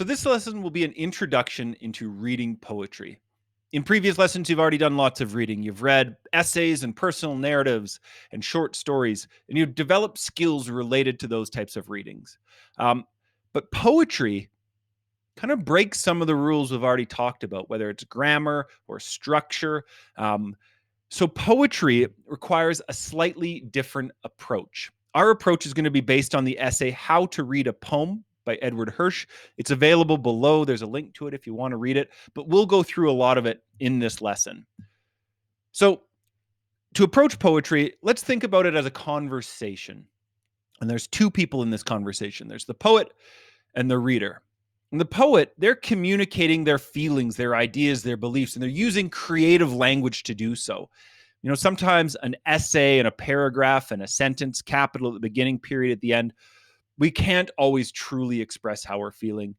So this lesson will be an introduction into reading poetry. In previous lessons, you've already done lots of reading. You've read essays and personal narratives and short stories, and you've developed skills related to those types of readings. Um, but poetry kind of breaks some of the rules we've already talked about, whether it's grammar or structure. Um, so poetry requires a slightly different approach. Our approach is going to be based on the essay How to Read a Poem by Edward Hirsch. It's available below. There's a link to it if you want to read it, but we'll go through a lot of it in this lesson. So to approach poetry, let's think about it as a conversation. And there's two people in this conversation. There's the poet and the reader. And the poet, they're communicating their feelings, their ideas, their beliefs, and they're using creative language to do so. You know, sometimes an essay and a paragraph and a sentence, capital at the beginning, period at the end, we can't always truly express how we're feeling.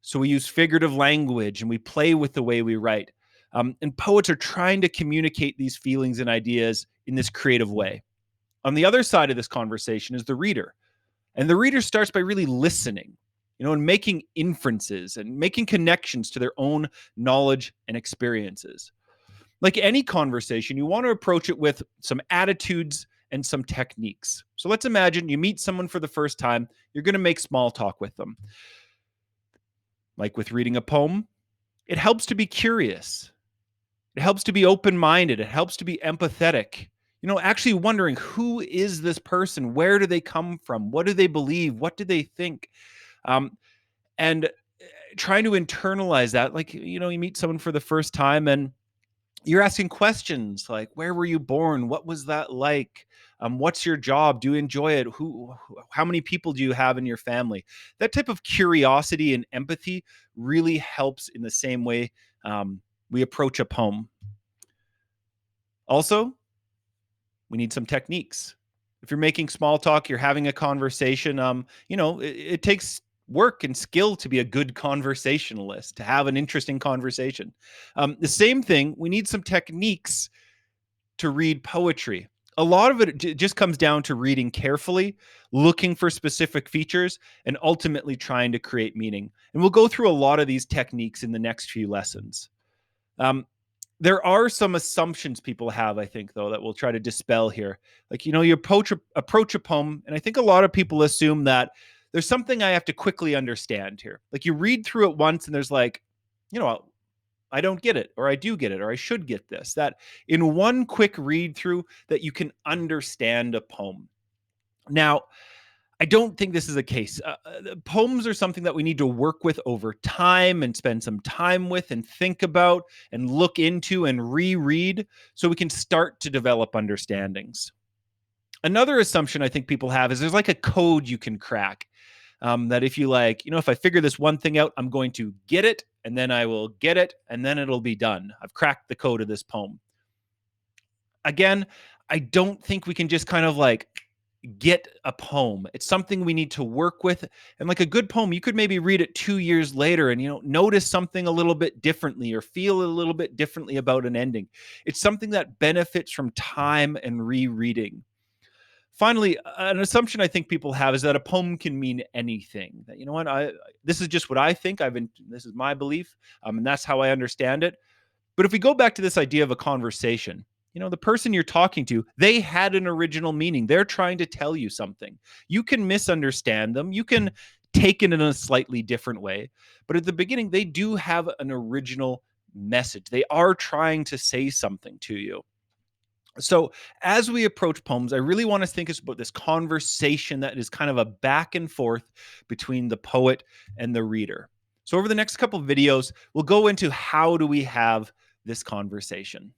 So we use figurative language and we play with the way we write. And poets are trying to communicate these feelings and ideas in this creative way. On the other side of this conversation is the reader. And the reader starts by really listening, and making inferences and making connections to their own knowledge and experiences. Like any conversation, you want to approach it with some attitudes and some techniques. So let's imagine you meet someone for the first time. You're going to make small talk with them. Like with reading a poem, it helps to be curious. It helps to be open-minded. It helps to be empathetic. Actually wondering, who is this person? Where do they come from? What do they believe? What do they think? And trying to internalize that, like, you meet someone for the first time and you're asking questions like, where were you born? What was that like? What's your job? Do you enjoy it? How many people do you have in your family? That type of curiosity and empathy really helps in the same way we approach a poem. Also, we need some techniques. If you're making small talk, you're having a conversation, it takes work and skill to be a good conversationalist, to have an interesting conversation. The same thing, we need some techniques to read poetry. A lot of it just comes down to reading carefully, looking for specific features, and ultimately trying to create meaning. And we'll go through a lot of these techniques in the next few lessons. There are some assumptions people have, I think, though, that we'll try to dispel here. Like, you approach a poem, and I think a lot of people assume that there's something I have to quickly understand here. Like, you read through it once, and there's like, I don't get it, or I do get it, or I should get this. That in one quick read through that you can understand a poem. Now, I don't think this is the case. Poems are something that we need to work with over time and spend some time with and think about and look into and reread so we can start to develop understandings. Another assumption I think people have is there's like a code you can crack. That if you if I figure this one thing out, I'm going to get it, and then I will get it, and then it'll be done. I've cracked the code of this poem. Again, I don't think we can just kind of get a poem. It's something we need to work with. And like a good poem, you could maybe read it 2 years later and, notice something a little bit differently or feel a little bit differently about an ending. It's something that benefits from time and rereading. Finally, an assumption I think people have is that a poem can mean anything. That, this is just what I think. This is my belief, and that's how I understand it. But if we go back to this idea of a conversation, the person you're talking to, they had an original meaning. They're trying to tell you something. You can misunderstand them. You can take it in a slightly different way. But at the beginning, they do have an original message. They are trying to say something to you. So as we approach poems, I really want to think about this conversation that is kind of a back and forth between the poet and the reader. So over the next couple of videos, we'll go into how do we have this conversation.